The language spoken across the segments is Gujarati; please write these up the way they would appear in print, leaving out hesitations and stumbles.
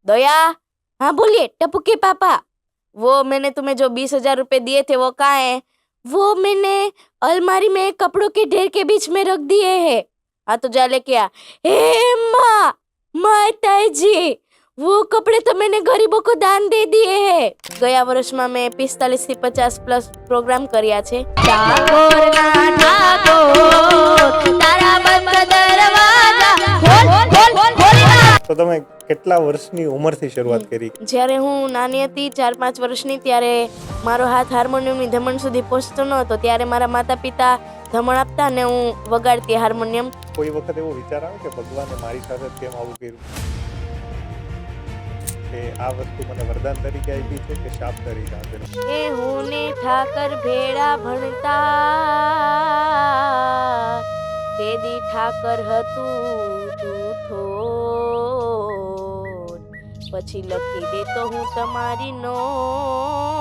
दया, हाँ बोलिए टप्पू के पापा। वो मैंने तुम्हें जो 20,000 रुपए दिए थे वो कहाँ है? वो मैंने अलमारी में कपड़ों के ढेर के बीच में रख दिए हैं। हाँ तो जा लेके आ। हे माँ, माता जी, वो कपड़े तो मैंने गरीबों को दान दे दिए हैं। ગયા વર્ષમાં મેં 45 થી 50 પ્લસ પ્રોગ્રામ કર્યા છે. ઠાકોરના ઠાકોર તારા બંધ દરવાજા ખોલ ખોલ ખોલી નાખ. તો તમે કેટલા વર્ષની ઉંમરથી શરૂઆત કરી? જ્યારે હું નાની હતી 4-5 વર્ષની ત્યારે મારો હાથ હાર્મોનિયમની ધમણ સુધી પહોંચતો ન હતો. ત્યારે મારા માતા પિતા ધમણ આપતા ને હું વગાડતી હાર્મોનિયમ. કોઈ વખત એવો વિચાર આવે કે ભગવાને મારી સાથે કેમ આવું કર્યું, કે આ વસ્તુ મને વરદાન તરીકે આપી છે કે શાપ તરીકે આપેલું? એ હું ને ઠાકર ભેળા ભણતા તેદી ઠાકર હતું જૂઠો, પછી લખી દે તો હું તમારી નોટ,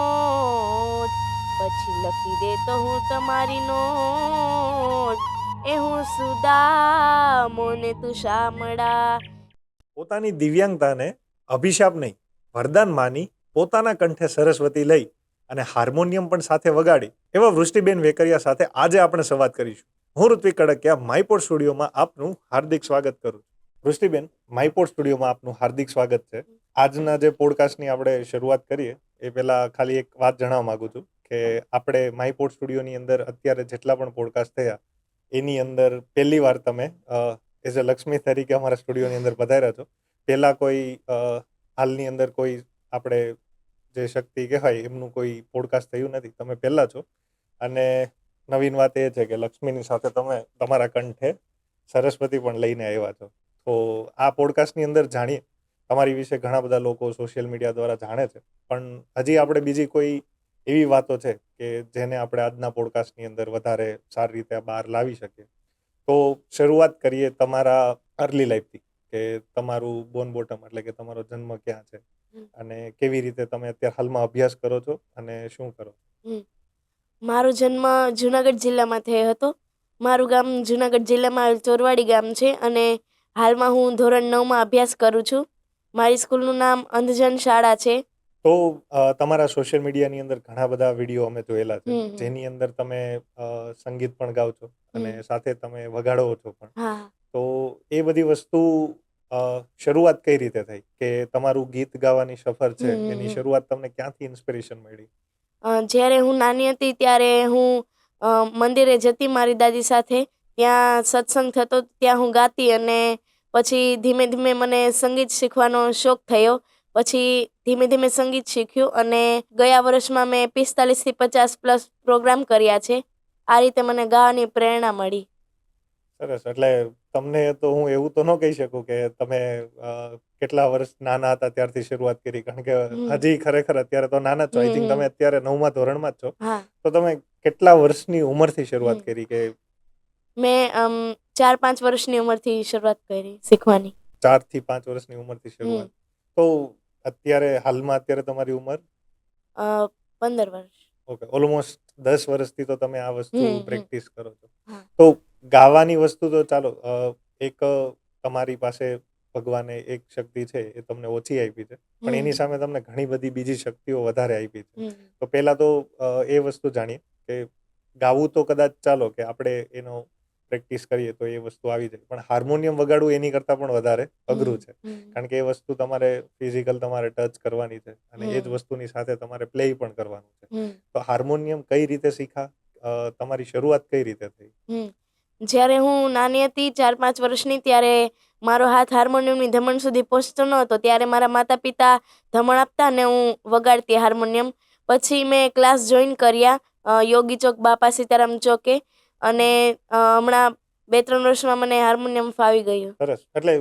પછી લખી દે તો હું તમારી નોટ, એ હું સુદામો ને તું શામળા. પોતાની દિવ્યાંગતાને અભિશાપ નહીં વરદાન માની પોતાના કંઠે સરસ્વતી લઈ અને હાર્મોનિયમ પણ સાથે વગાડી એવા વૃષ્ટિબેન વેકરિયા સાથે આજે આપણે સંવાદ કરીશું. હું ઋત્વિક કડકિયા માયપોડ સ્ટુડિયોમાં આપનું હાર્દિક સ્વાગત કરું છું. વૃષ્ટિબેન, માયપોડ સ્ટુડિયોમાં આપનું હાર્દિક સ્વાગત છે. આજના જે પોડકાસ્ટની આપણે શરૂઆત કરીએ એ પહેલા ખાલી એક વાત જણાવવા માંગુ છું કે આપણે માયપોડ સ્ટુડિયોની અંદર અત્યારે જેટલા પણ પોડકાસ્ટ થયા એની અંદર પહેલી વાર તમે એઝ અ લક્ષ્મી તરીકે અમારા સ્ટુડિયોની અંદર પધાર્યા છો. પહેલાં કોઈ હાલની અંદર કોઈ આપણે જે શક્તિ કહેવાય એમનું કોઈ પોડકાસ્ટ થયું નથી, તમે પહેલાં છો. અને નવીન વાત એ છે કે લક્ષ્મીની સાથે તમે તમારા કંઠે સરસ્વતી પણ લઈને આવ્યા છો. તો આ પોડકાસ્ટની અંદર જાણીએ, તમારી વિશે ઘણા બધા લોકો સોશિયલ મીડિયા દ્વારા જાણે છે, પણ હજી આપણે બીજી કોઈ એવી વાતો છે કે જેને આપણે આજના પોડકાસ્ટની અંદર વધારે સારી રીતે બહાર લાવી શકીએ. તો શરૂઆત કરીએ તમારા અર્લી લાઈફથી, કે તમારું બોર્ન બોટમ એટલે કે તમારો જન્મ ક્યાં છે અને કેવી રીતે તમે અત્યારે હાલમાં અભ્યાસ કરો છો અને શું કરો છો? મારો જન્મ જુનાગઢ જિલ્લામાં થયો હતો. મારું ગામ જુનાગઢ જિલ્લામાં ચોરવાડી ગામ છે અને હાલમાં હું ધોરણ 9માં અભ્યાસ કરું છું. મારી સ્કૂલનું નામ અંધજન શાળા છે. તો તમારા સોશિયલ મીડિયાની અંદર ઘણા બધા વિડીયો અમે જોયેલા છે જેની અંદર તમે સંગીત પણ ગાઓ છો અને સાથે તમે વગાડો છો પણ. તો એ બધી વસ્તુ શરૂઆત કઈ રીતે થઈ કે તમારું ગીત ગાવાની સફર છે એની શરૂઆત તમને ક્યાંથી ઇન્સ્પિરેશન મળી? જ્યારે હું નાની હતી ત્યારે હું મંદિરે જતી મારી દાદી સાથે. ત્યાં સત્સંગ થતો, ત્યાં હું ગાતી અને પછી ધીમે ધીમે મને સંગીત શીખવાનો શોખ થયો. પછી ધીમે ધીમે સંગીત શીખ્યું અને ગયા વર્ષમાં મેં 45 થી 50 પ્લસ પ્રોગ્રામ કર્યા છે. આ રીતે મને ગાવાની પ્રેરણા મળી. સરસ. એટલે તમને તો હું એવું તો ન કહી શકું કે તમે કેટલા વર્ષ નાના હતા ત્યારથી શરૂઆત કરી, કારણ કે હજી ખરેખર અત્યારે તો નાના છો. આઈ થિંક તમે અત્યારે 9મા ધોરણમાં જ છો. તો તમે કેટલા વર્ષની ઉંમરથી શરૂઆત કરી? કે મેં 4-5 વર્ષની ઉંમરથી શરૂઆત કરી શીખવાની. 4 થી 5 વર્ષની ઉંમરથી શરૂઆત. તો અત્યારે હાલમાં અત્યારે તમારી ઉંમર 15 વર્ષ. ઓકે, ઓલમોસ્ટ 10 વર્ષથી તો તમે આ વસ્તુ પ્રેક્ટિસ કરો છો. તો ગાવાની વસ્તુ તો ચાલો, એક તમારી પાસે ભગવાને એક શક્તિ છે એ તમને ઓછી આપી છે, પણ એની સામે તમને ઘણી બધી બીજી શક્તિઓ વધારે આપી છે. તો પહેલા તો એ વસ્તુ જાણીએ કે ગાવું તો કદાચ ચાલો કે આપણે એનો પ્રેક્ટિસ કરીએ તો એ વસ્તુ આવી જાય, પણ હાર્મોનિયમ વગાડવું એની કરતાં પણ વધારે અઘરું છે, કારણ કે એ વસ્તુ તમારે ફિઝિકલ તમારે ટચ કરવાની છે અને એ જ વસ્તુની સાથે તમારે પ્લે પણ કરવાનું છે. તો હાર્મોનિયમ કઈ રીતે શીખા, તમારી શરૂઆત કઈ રીતે થઈ? જ્યારે હું નાની હતી 4-5 વર્ષની ત્યારે મારો હાથ હાર્મોનિયમની ધમણ સુધી પહોંચતો ન હતો. ત્યારે મારા માતા પિતા ધમણ આપતા ને હું વગાડતી હાર્મોનિયમ. પછી મેં ક્લાસ જોઈન કર્યા યોગી ચોક બાપા સીતારામ ચોકે અને હમણાં 2-3 વર્ષમાં મને હાર્મોનિયમ ફાવી ગયું. સરસ. એટલે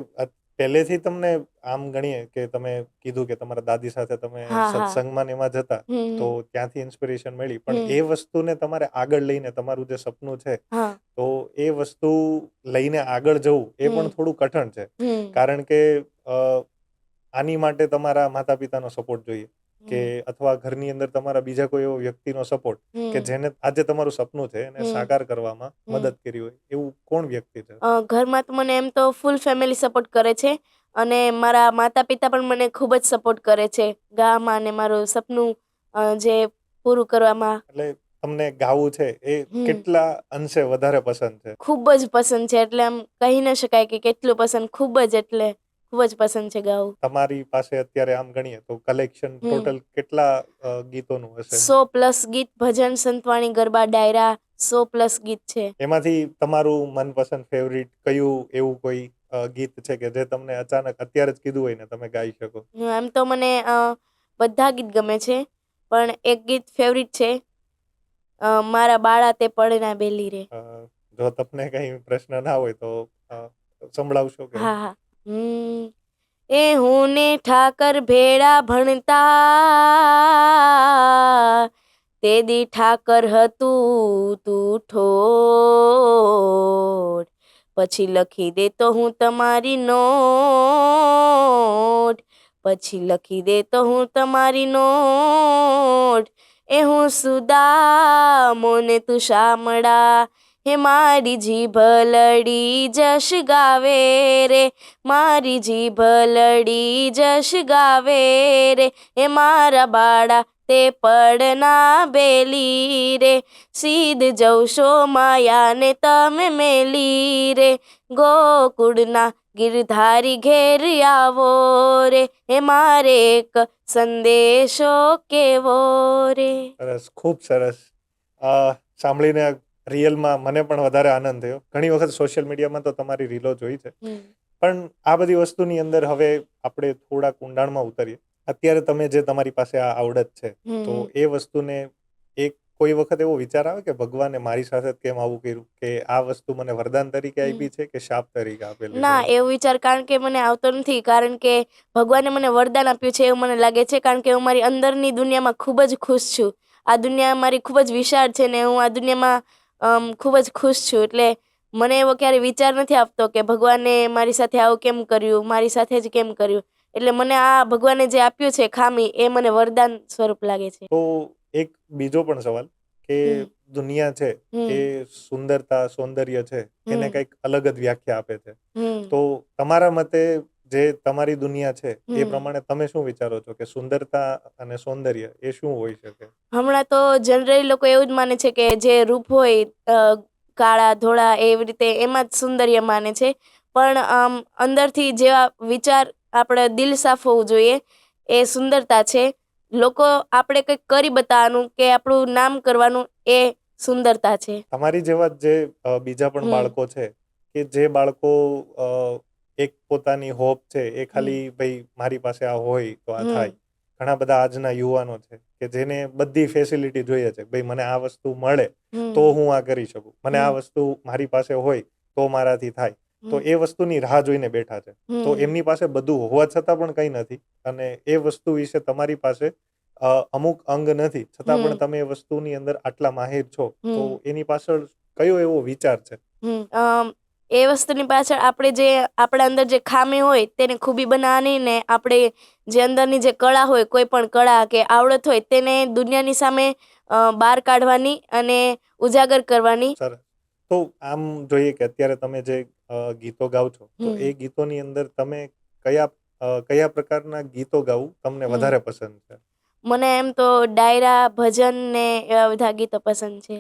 પહેલેથી તમને આમ ગણીએ કે તમે કીધું કે તમારા દાદી સાથે તમે સત્સંગમાં એમાં જતા, તો ત્યાંથી ઇન્સ્પિરેશન મળી, પણ એ વસ્તુને તમારે આગળ લઈને તમારું જે સપનું છે તો એ વસ્તુ લઈને આગળ જવું એ પણ થોડું કઠણ છે, કારણ કે આની માટે તમારા માતા પિતાનો સપોર્ટ જોઈએ કે અથવા ઘરની અંદર તમારા બીજા કોઈ એવો વ્યક્તિનો સપોર્ટ કે જેને આજે તમારું સપનું છે એને સાકાર કરવામાં મદદ કરી હોય, એવું કોણ વ્યક્તિ છે? ઘરમાં તો મને એમ તો ફૂલ ફેમિલી સપોર્ટ કરે છે અને મારા માતા પિતા પણ મને ખૂબ જ સપોર્ટ કરે છે ગાવામાં અને મારું સપનું જે પૂરું કરવામાં. એટલે તમને ગાવું છે એ હમ. કેટલા અંશે વધારે પસંદ છે? ખૂબ જ પસંદ છે, એટલે આમ કહી ન શકાય કે કેટલું પસંદ, ખૂબ જ પસંદ છે ગાવું. તમારી પાસે અત્યારે આમ ગણીએ તો કલેક્શન હમ. ટોટલ કેટલા ગીતોનું હશે? 100+ ગીત, ભજન, સંતવાણી, ગરબા, ડાયરા 100+ ગીત છે. એમાંથી તમારું મનપસંદ ફેવરિટ કયું એવું કોઈ ગીત છે કે જે તમને અચાનક અત્યારે જ કીધું હોય ને તમે ગાઈ શકો? એમ તો મને બધા ગીત ગમે છે, પણ એક ગીત ફેવરિટ છે, મારા બાળા તે પડના બેલી રે. જો તમને કઈ પ્રશ્ન ના હોય તો સંભળાવશો કે? હા હા. એ હું ને ઠાકર ભેળા ભણતા, તે દી ઠાકર હતું તું ઠોઠ, પછી લખી દે તો હું તમારી નોટ, પછી લખી દે તો હું તમારી નોટ. એ હું સુદામો ને તું શામળા, હે મારી જીભ લડી જશ ગાવે રે, મારી જીભ લડી જશ ગાવે રે. એ મારા બાળા તે પડના બેલી રે, સીધ જવશો માયાને તમે મેલી રે. ગોકુળના ગિરધારી ઘેર આવો રે, એ મારે એક સંદેશો કેવો રે. સરસ, ખૂબ સરસ. સાંભળીને રિયલમાં મને પણ વધારે આનંદ થયો. ઘણી વખત સોશિયલ મીડિયામાં તો તમારી રીલો જોઈ છે, પણ આ બધી વસ્તુની અંદર હવે આપણે થોડાક ઊંડાણમાં ઉતરીએ. અત્યારે તમે જે તમારી પાસે આ આવડત છે, તો એ વસ્તુને એક કોઈ વખત એવો વિચાર આવે કે ભગવાને મારી સાથે જ કેમ આવું કર્યું, કે આ વસ્તુ મને વરદાન તરીકે આપી છે કે શાપ તરીકે આપેલી છે? ના, એવો વિચાર કારણ કે મને આવતો નથી, કારણ કે ભગવાને મને વરદાન આપ્યું છે એવું મને લાગે છે, કારણ કે હું મારી અંદરની દુનિયામાં ખૂબ જ ખુશ છું. આ દુનિયા મારી ખૂબ જ વિશાળ છે ને હું આ દુનિયામાં ખૂબ જ ખુશ છું. એટલે મને એવો ક્યારે વિચાર નથી આવતો કે ભગવાને મારી સાથે આવું કેમ કર્યું, મારી સાથે જ કેમ કર્યું. એટલે મને આ ભગવાને જે આપ્યું છે ખામી, એ મને વરદાન સ્વરૂપ લાગે છે. તો એક બીજો પણ સવાલ કે દુનિયા છે એ સુંદરતા, સૌંદર્ય છે, એને કંઈક અલગ જ વ્યાખ્યા આપે છે. તો તમારા મતે જે તમારી દુનિયા છે એ પ્રમાણે તમે શું વિચારો છો કે સુંદરતા અને સૌંદર્ય એ શું હોઈ શકે? હમણાં તો જનરલી લોકો એવું જ માને છે કે જે રૂપ હોય કાળા ધોળા એવી રીતે એમાં જ સૌંદર્ય માને છે, પણ અંદરથી જેવા વિચાર આપણે દિલ સાફ હોવું જોઈએ એ સુંદરતા છે. લોકો આપણે કંઈક કરી બતાવવાનું કે આપણું નામ કરવાનું એ સુંદરતા છે. તમારી જેવા જે બીજા પણ બાળકો છે કે જે બાળકો એક પોતાની હોપ છે એ ખાલી ભાઈ મારી પાસે આ હોય તો આ થાય. ઘણા બધા આજના યુવાનો છે કે જેને બધી ફેસિલિટી જોઈએ છે, ભાઈ મને આ વસ્તુ મળે તો હું આ કરી શકું, મને આ વસ્તુ મારી પાસે હોય તો મારાથી થાય. તો એ વસ્તુની રાહ જોઈને બેઠા છે. તો એમની પાસે બધું હોવા છતાં પણ કંઈ નથી, અને એ વસ્તુ વિશે તમારી પાસે અમુક અંગ નથી છતાં પણ તમે એ વસ્તુની અંદર આટલા માહિર છો, તો એની પાછળ કયો એવો વિચાર છે? એ વસ્તુની પાછળ આપણે જે આપણા અંદર જે ખામી હોય તેને ખૂબી બનાવવાની, ને આપણે જે અંદરની જે કળા હોય, કોઈ પણ કળા કે આવડત હોય તેને દુનિયાની સામે બહાર કાઢવાની અને ઉજાગર કરવાની. સરસ. તો આમ જોઈએ કે અત્યારે તમે જે ગીતો ગાવ છો, તો એ ગીતોની અંદર તમે કયા પ્રકારના ગીતો ગાવું તમને વધારે પસંદ છે? મને એમ તો ડાયરા, ભજન ને એવા બધા ગીતો પસંદ છે.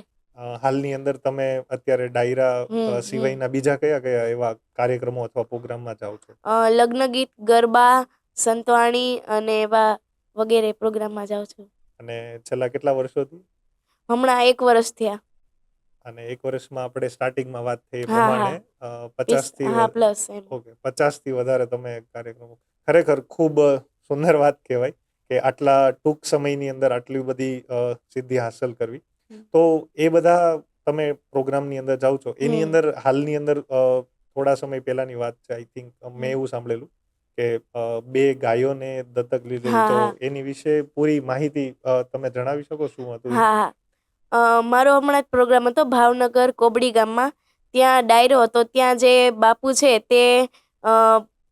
હાલની અંદર તમે અત્યારે ડાયરા સિવાયના બીજા કયા કયા એવા કાર્યક્રમો અથવા પ્રોગ્રામમાં જાઓ છો? લગ્ન ગીત, ગરબા, સંતવાણી અને એવા વગેરે પ્રોગ્રામમાં જાઉં છું. અને છેલ્લા કેટલા વર્ષોથી? હમણાં 1 વર્ષ થયા. અને 1 વર્ષમાં આપણે સ્ટાર્ટિંગમાં વાત થઈ એ પ્રમાણે 50 થી વધારે તમે કાર્યક્રમો. ખરેખર ખૂબ સુંદર વાત કહેવાય કે આટલા ટૂંક સમયની અંદર આટલી બધી સિદ્ધિ હાંસલ કરવી. તો એ બધા તમે પ્રોગ્રામની અંદર જાઓ છો, એની અંદર હાલની અંદર થોડા સમય પહેલાની વાત છે, આઈ થિંક મેં એવું સાંભળેલું કે 2 ગાયોને દત્તક લીધેલી. તો એની વિશે પૂરી માહિતી તમે જણાવી શકો શું હતું? હા, મારો હમણાં જ પ્રોગ્રામ હતો ભાવનગર કોબડી ગામમાં. ત્યાં ડાયરો હતો. ત્યાં જે બાપુ છે તે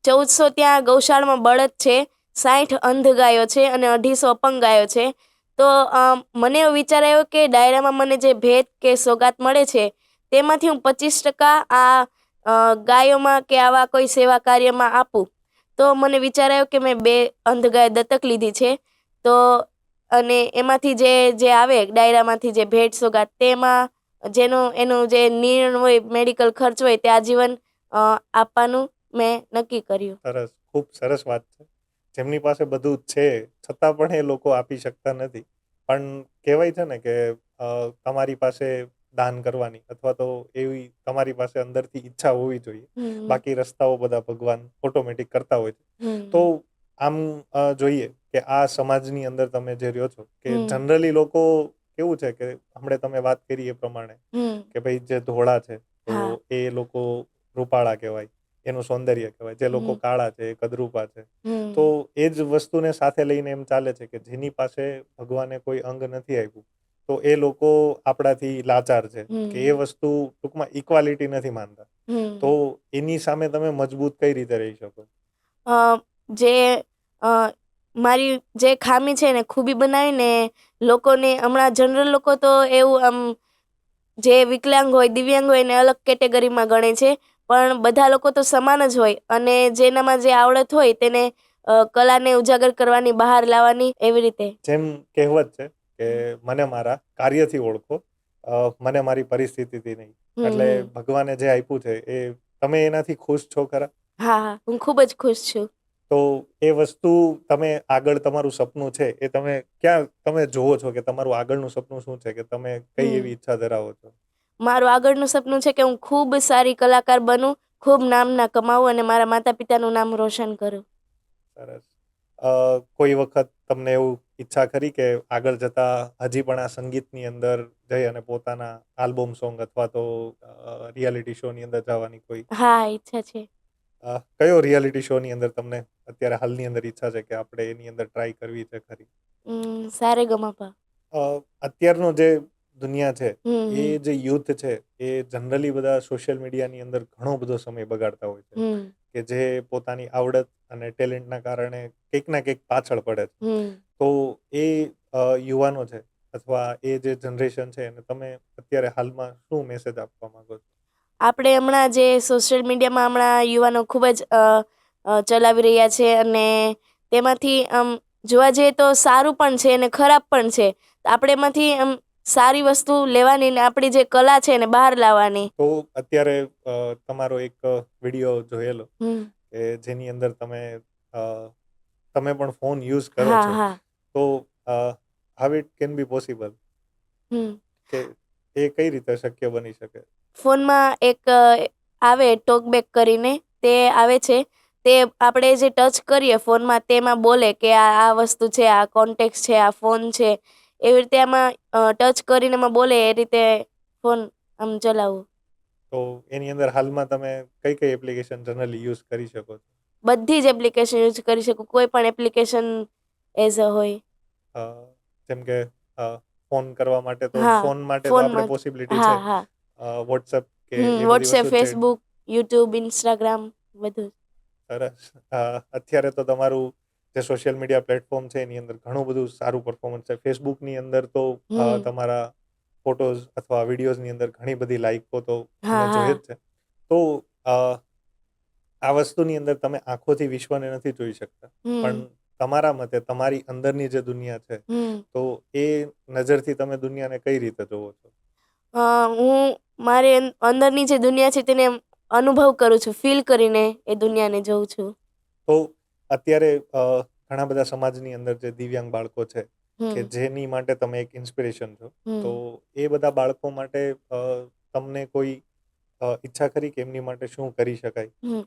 1400 ત્યાં ગૌશાળામાં બળદ છે, 60 અંધ ગાયો છે અને 250 અપંગ ગાયો છે. તો મને એવો વિચાર આવ્યો કે ડાયરામાં મને જે ભેટ કે સોગાત મળે છે તેમાંથી હું 25% આ ગાયોમાં કે આવા કોઈ સેવા કાર્યમાં આપું. તો મને વિચાર આવ્યો કે મેં 2 અંધ ગાય દત્તક લીધી છે. તો અને એમાંથી જે આવે ડાયરામાંથી જે ભેટ સોગાદ તેમાં એનું જે નિર્ણય હોય, મેડિકલ ખર્ચ હોય તે આજીવન આપવાનું મેં નક્કી કર્યું. સરસ, ખૂબ સરસ વાત છે. જેમની પાસે બધું છે છતાં પણ એ લોકો આપી શકતા નથી. પણ કહેવાય છે ને કે તમારી પાસે દાન કરવાની અથવા તો એવી તમારી પાસે અંદરથી ઈચ્છા હોવી જોઈએ. હમ. બાકી રસ્તાઓ બધા ભગવાન ઓટોમેટિક કરતા હોય છે. હમ. તો આમ જોઈએ કે આ સમાજની અંદર તમે જે રહ્યો છો કે હમ. જનરલી લોકો કેવું છે કે હમણાં તમે વાત કરી એ પ્રમાણે હમ. કે ભાઈ જે ધોળા છે તો હા. એ લોકો રૂપાળા કહેવાય, એનું સૌંદર્ય કહેવાય. જે લોકો હમ. કાળા છે એ કદરૂપા છે. હમ. તો એ જ વસ્તુને સાથે લઈને એમ ચાલે છે કે જેની પાસે ભગવાને કોઈ અંગ નથી આપ્યું તો એ લોકો આપણાથી લાચાર છે કે એ હમ. વસ્તુ ટૂંકમાં ઇક્વાલિટી નથી માનતા. હમ. તો એની સામે તમે મજબૂત કઈ રીતે રહી શકો? અ, જે અ, મારી જે ખામી છે ને ખૂબી બનાવીને લોકોને, હમણાં જનરલ લોકો તો એવું આમ જે વિકલાંગ હોય, દિવ્યાંગ હોય એને અલગ કેટેગરીમાં ગણે છે. પણ બધા લોકો તો સમાન જ હોય અને જેનામાં જે આવડત હોય તેને કલાને ઉજાગર કરવાની, બહાર લાવવાની, એવી રીતે. જેમ કહેવત છે કે મને મારા કાર્યથી ઓળખો, મને મારી પરિસ્થિતિથી નહીં. એટલે હમ. ભગવાને જે આપ્યું છે એ તમે એનાથી ખુશ છો ખરા? હા, હા, હું ખૂબ જ ખુશ છું. તો એ વસ્તુ તમે આગળ તમારું સપનું છે એ તમે ક્યાં તમે જોવો છો કે તમારું આગળનું સપનું શું છે કે તમે કઈ હમ. એવી ઈચ્છા ધરાવો છો? મારું આગળનું સપનું છે કે હું ખૂબ સારી કલાકાર બનું, ખૂબ નામના કમાવું અને મારા માતા પિતાનું નામ રોશન કરું. સરસ. કોઈ વખત તમને એવું ઈચ્છા ખરી કે આગળ જતા હજી પણ આ સંગીતની અંદર જઈ અને પોતાના આલ્બમ સોંગ અથવા તો રિયાલિટી શો ની અંદર જવાની કોઈ હા, ઈચ્છા છે. કયો રિયાલિટી શો ની અંદર તમને અત્યારે હાલની અંદર ઈચ્છા છે કે આપણે એની અંદર ટ્રાય કરવી છે ખરી? સારેગમપા. અત્યારનો જે દુનિયા છે એ હમ. જે યુથ છે એ જનરલી બધા સોશિયલ મીડિયાની અંદર ઘણો બધો સમય બગાડતા હોય છે હમ. કે જે પોતાની આવડત અને ટેલેન્ટના કારણે કંઈક ના કંઈક પાછળ પડે છે. હમ. તો એ યુવાનો છે અથવા એ જે જનરેશન છે એને તમે અત્યારે હાલમાં શું મેસેજ આપવા માંગો છો? આપણે હમણાં જે સોશિયલ મીડિયામાં હમણાં યુવાનો ખૂબ જ ચલાવી રહ્યા છે અને તેમાંથી જોવા જઈએ તો સારું પણ છે અને ખરાબ પણ છે. આપણે એમાંથી સારી વસ્તુ લેવાની ને આપણી જે કલા છે એને બહાર લાવવાની. તો અત્યારે તમારો એક વિડીયો જોયેલો હમ. કે જેની અંદર અ, તમે પણ ફોન યુઝ કરો હા, છો. હા. તો how it can be possible hmm. કે એ કઈ રીતે શક્ય બની શકે? ફોનમાં એક આવે ટોકબેક કરીને, તે આવે છે. તે આપણે જે ટચ કરીએ ફોનમાં તેમાં બોલે કે આ વસ્તુ છે, આ કોન્ટેક્ટ છે, આ ફોન છે. એવી રીતે આમાં ટચ કરીને એમાં બોલે એ રીતે ફોન આમ ચલાવવું. તો એની અંદર હાલમાં તમે કઈ કઈ એપ્લિકેશન જનરલી યુઝ કરી શકો છો? બધી જ એપ્લિકેશન યુઝ કરી શકું, કોઈ પણ એપ્લિકેશન એઝ અ હોય. જેમ કે ફોન કરવા માટે તો હા, ફોન માટે તો આપણે ફોનમાં પોસિબિલિટી છે. હા, હા. વોટ્સઅપ કે એ બધી વોટ્સએપ, વસ્તુ છે. ફેસબુક, યુટ્યુબ, ઇન્સ્ટાગ્રામ બધું. સરસ. અત્યારે તો તમારું જે સોશિયલ મીડિયા પ્લેટફોર્મ છે એની અંદર ઘણું બધું સારું પરફોર્મન્સ છે. ફેસબુકની અંદર તો હમ. તમારા ફોટોઝ અથવા વિડીયોઝની અંદર ઘણી બધી લાઈકો તો હા, અમે જોઈએ હા. જ છે. તો આ વસ્તુની અંદર તમે આંખોથી વિશ્વને નથી જોઈ શકતા. પણ હમ. તમારા મતે તમારી અંદરની જે દુનિયા છે હમ. તો એ નજરથી તમે દુનિયાને કઈ રીતે જોવો છો? હું મારી અંદરની જે દુનિયા છે તેને અનુભવ કરું છું, ફીલ કરીને એ દુનિયાને જોઉં છું. તો અત્યારે ઘણા બધા સમાજની અંદર જે દિવ્યાંગ બાળકો છે કે હમ. જેની માટે તમે એક ઇન્સ્પિરેશન છો. તો હમ. એ બધા બાળકો માટે તમને કોઈ ઈચ્છા ખરી કે એમની માટે શું કરી શકાય? હમ.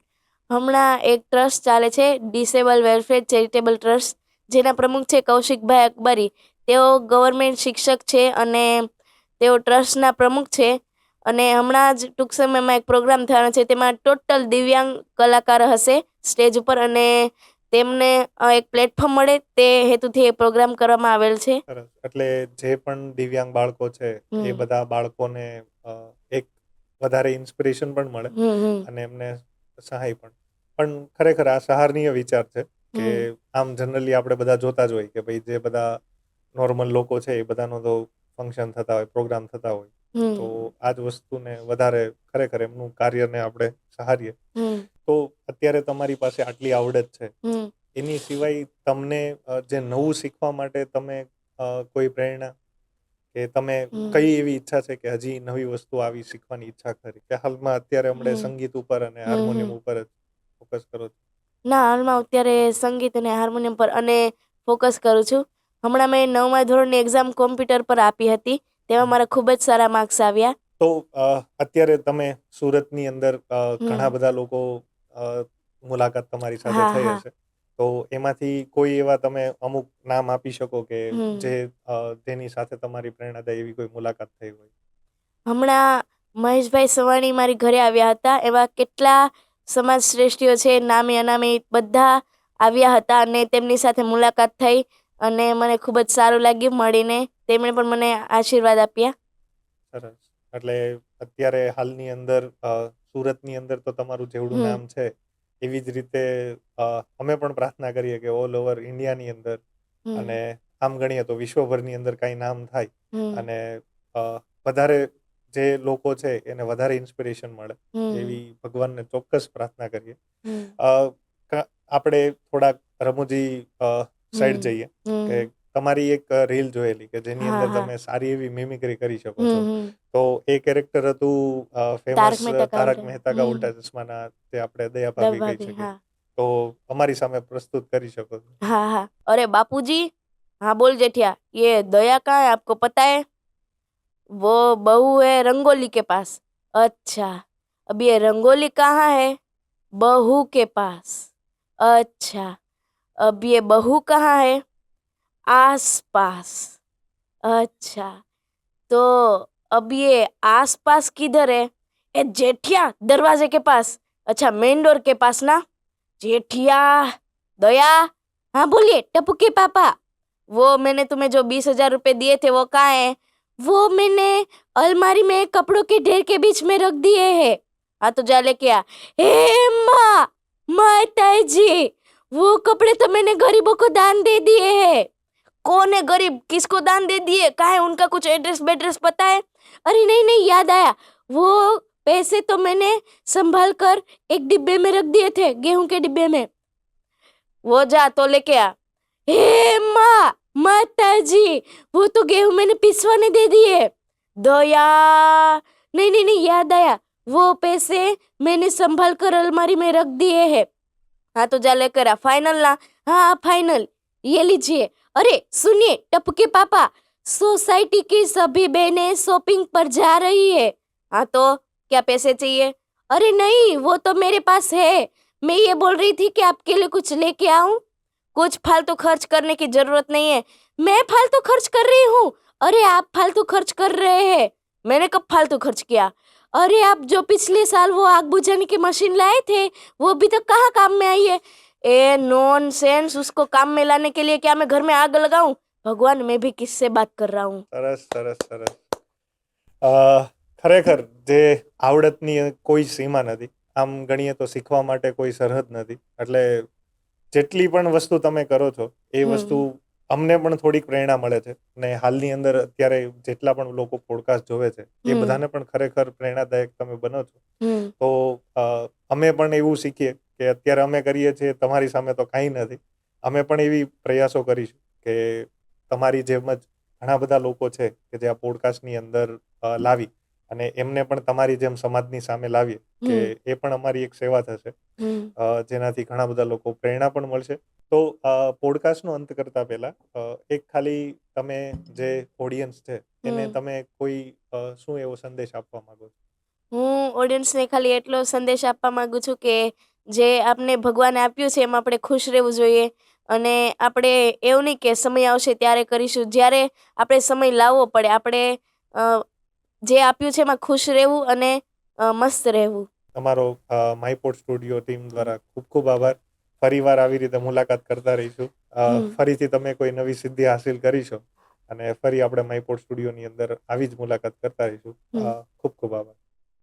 હમણાં એક ટ્રસ્ટ ચાલે છે, ડિસેબલ વેલફેર ચેરિટેબલ ટ્રસ્ટ, જેના પ્રમુખ છે કૌશિકભાઈ અકબરી. તેઓ ગવર્મેન્ટ શિક્ષક છે અને તેઓ ટ્રસ્ટના પ્રમુખ છે. અને હમણાં જ ટૂંક સમયમાં એક પ્રોગ્રામ થવાનો છે, તેમાં ટોટલ દિવ્યાંગ કલાકાર હશે સ્ટેજ ઉપર અને તેમને એક પ્લેટફોર્મ મળે તે હેતુથી એ પ્રોગ્રામ કરવામાં આવેલ છે. સરસ. એટલે જે પણ દિવ્યાંગ બાળકો છે એ હમ. બધા બાળકોને એક વધારે ઇન્સ્પિરેશન પણ મળે હમ. હમ. અને એમને સહાય પણ. પણ ખરેખર આ સહારનીય વિચાર છે કે હમ. આમ જનરલી આપણે બધા જોતા જ હોય કે ભાઈ જે બધા નોર્મલ લોકો છે એ બધાનો તો ફંક્શન થતા હોય, પ્રોગ્રામ થતા હોય. તો હમ. આ જ વસ્તુને વધારે ખરેખર એમનું કાર્યને આપણે સહારીએ. હમ. તો અત્યારે તમારી પાસે આટલી આવડત છે, હમ એની સિવાય તમને જે નવું શીખવા માટે તમે કોઈ પ્રેરણા કે તમે હમ કઈ એવી ઈચ્છા છે કે હજી નવી વસ્તુ આવી શીખવાની ઈચ્છા ખરી, કે હાલમાં અત્યારે હમણાં હમ સંગીત ઉપર અને હમ હાર્મોનિયમ હમ ઉપર જ ફોકસ કરો છો? ના, હાલમાં અત્યારે સંગીત અને હાર્મોનિયમ પર અને ફોકસ કરું છું. હમણાં મેં 9મા ધોરણની એક્ઝામ કોમ્પ્યુટર પર આપી હતી. તેમાં મારા ખૂબ જ સારા માર્ક્સ આવ્યા. તો અત્યારે તમે સુરતની અંદર ઘણા હમ બધા લોકો મુલાકાત તમારી સાથે હા થઈ હા હશે, તો એમાંથી કોઈ એવા તમે અમુક નામ આપી શકો કે હમ જે જેની સાથે તમારી પ્રેરણાદાયી એવી કોઈ મુલાકાત થઈ હોય? હમણાં મહેશભાઈ સવાણી મારી ઘરે આવ્યા હતા. એવા કેટલા સમાજ શ્રેષ્ઠીઓ છે, નામી અનામી બધા આવ્યા હતા અને તેમની સાથે મુલાકાત થઈ અને મને ખૂબ જ સારું લાગ્યું મળીને. તેમણે પણ મને આશીર્વાદ આપ્યા. સરસ. એટલે અત્યારે હાલની અંદર સુરતની અંદર તો તમારું જેવડું હમ નામ છે, એવી જ રીતે અમે પણ પ્રાર્થના કરીએ કે ઓલ ઓવર ઇન્ડિયાની અંદર હમ અને આમ ગણીએ તો વિશ્વભરની અંદર કાંઈ નામ થાય હમ અને વધારે જે લોકો છે એને વધારે ઇન્સ્પિરેશન મળે, હમ એવી ભગવાનને ચોક્કસ પ્રાર્થના કરીએ. હમ અ, આપણે થોડાક રમૂજી સાઈડ હમ જઈએ કે હમ તમારી એક રીલ જોયેલી કે જેની હા અંદર હા તમે સારી એવી મિમિક્રી કરી શકો છો. હમ તો એ કેરેક્ટર હતું તારક ફેમસ મહેતા કા તારક ઉલ્ટા મહેતા કા ઉલ્ટા ચશ્માના, જે આપણે દયા ભાભી કહી ભાભી શકીએ. હા તો અમારી સામે પ્રસ્તુત કરી શકો છો? हाँ हाँ अरे बापूजी हाँ बोल जेठिया ये दया कहाँ है आपको पता है वो बहू है रंगोली के पास अच्छा अब ये रंगोली कहाँ है बहू के पास अच्छा अब ये बहू कहाँ है आस पास अच्छा तो अब ये आस पास किधर है ए जेठिया दरवाजे के पास अच्छा मेन डोर के पास ना जेठिया दया हाँ बोलिए टप्पू के पापा वो मैंने तुम्हें जो 20,000 रुपए दिए थे वो कहाँ है वो मैंने अलमारी में कपड़ों के ढेर के बीच में रख दिए हैं हाँ तो जा लेके आ हे माँ माता जी वो कपड़े तो मैंने गरीबों को दान दे दिए हैं कौन है गरीब किसको दान दे दिए कहाँ है उनका कुछ एड्रेस बेड्रेस पता है अरे नहीं नहीं याद आया वो पैसे तो मैंने संभाल कर एक डिब्बे में रख दिए थे गेहूं के डिब्बे में वो जा तो लेके आ हे माँ माता जी वो तो गेहूं मैंने पिसवाने दे दिए दया नहीं नहीं नहीं याद आया वो पैसे मैंने संभाल कर अलमारी में रख दिए हैं हाँ तो जा लेकर आ फाइनल ना हाँ फाइनल ये लीजिए अरे सुनिए टप्पू के पापा सोसाइटी की सभी बहनें शॉपिंग पर जा रही है हाँ तो क्या पैसे चाहिए अरे नहीं वो तो मेरे पास है मैं ये बोल रही थी कि आपके लिए कुछ लेके आऊं कुछ फालतू खर्च करने की जरूरत नहीं है मैं फालतू खर्च कर रही हूँ अरे आप फालतू खर्च कर रहे हैं मैंने कब फालतू खर्च किया अरे आप जो पिछले साल वो आग बुझाने की मशीन लाए थे वो अभी तक कहाँ काम में आई है ए नॉनसेंस उसको काम में लाने के लिए क्या मैं घर में आग लगाऊं भगवान मैं भी किससे बात कर रहा हूँ સરસ સરસ સરસ. ખરેખર જે આવડતની કોઈ સીમા નથી. આમ ગણીએ તો શીખવા માટે કોઈ સરહદ નથી. એટલે જેટલી પણ વસ્તુ તમે કરો છો એ વસ્તુ અમને પણ થોડીક પ્રેરણા મળે છે. અને હાલની અંદર અત્યારે જેટલા પણ લોકો પોડકાસ્ટ જોવે છે એ બધાને પણ ખરેખર પ્રેરણાદાયક તમે બનો છો. તો અમે પણ એવું શીખીએ કે અત્યારે અમે કરીએ છીએ, તમારી સામે તો કાંઈ નથી. અમે પણ એવી પ્રયાસો કરીશું કે તમારી જેમ જ ઘણા બધા લોકો છે કે જે આ પોડકાસ્ટની અંદર લાવી અને એમને પણ તમારી જેમ સમાજની સામે લાવીએ કે એ પણ અમારી એક સેવા થશે, જેનાથી ઘણા બધા લોકો પ્રેરણા પણ મળશે. તો પોડકાસ્ટનો અંત કરતા પહેલા એક ખાલી તમે જે ઓડિયન્સ છે એને તમે કોઈ શું એવો સંદેશ આપવા માંગો છો? હું ઓડિયન્સને ખાલી એટલો સંદેશ આપવા માંગુ છું કે જે આપને ભગવાને આપ્યું છે એમાં આપણે ખુશ રહેવું જોઈએ અને આપણે એવું નહીં કે સમય આવશે ત્યારે કરીશું. જ્યારે આપણે સમય લાવવો પડે આપણે જે આપ્યું છે એમાં ખુશ રહેવું અને મસ્ત રહેવું. તમારો માયપોડ સ્ટુડિયો ટીમ દ્વારા ખૂબ ખૂબ આભાર. ફરીવાર આવી રીતે મુલાકાત કરતા રહીશું. ફરીથી તમે કોઈ નવી સિદ્ધિ હાસિલ કરીશો અને ફરી આપણે માયપોડ સ્ટુડિયોની અંદર આવી જ મુલાકાત કરતા રહીશું. ખૂબ ખૂબ આભાર.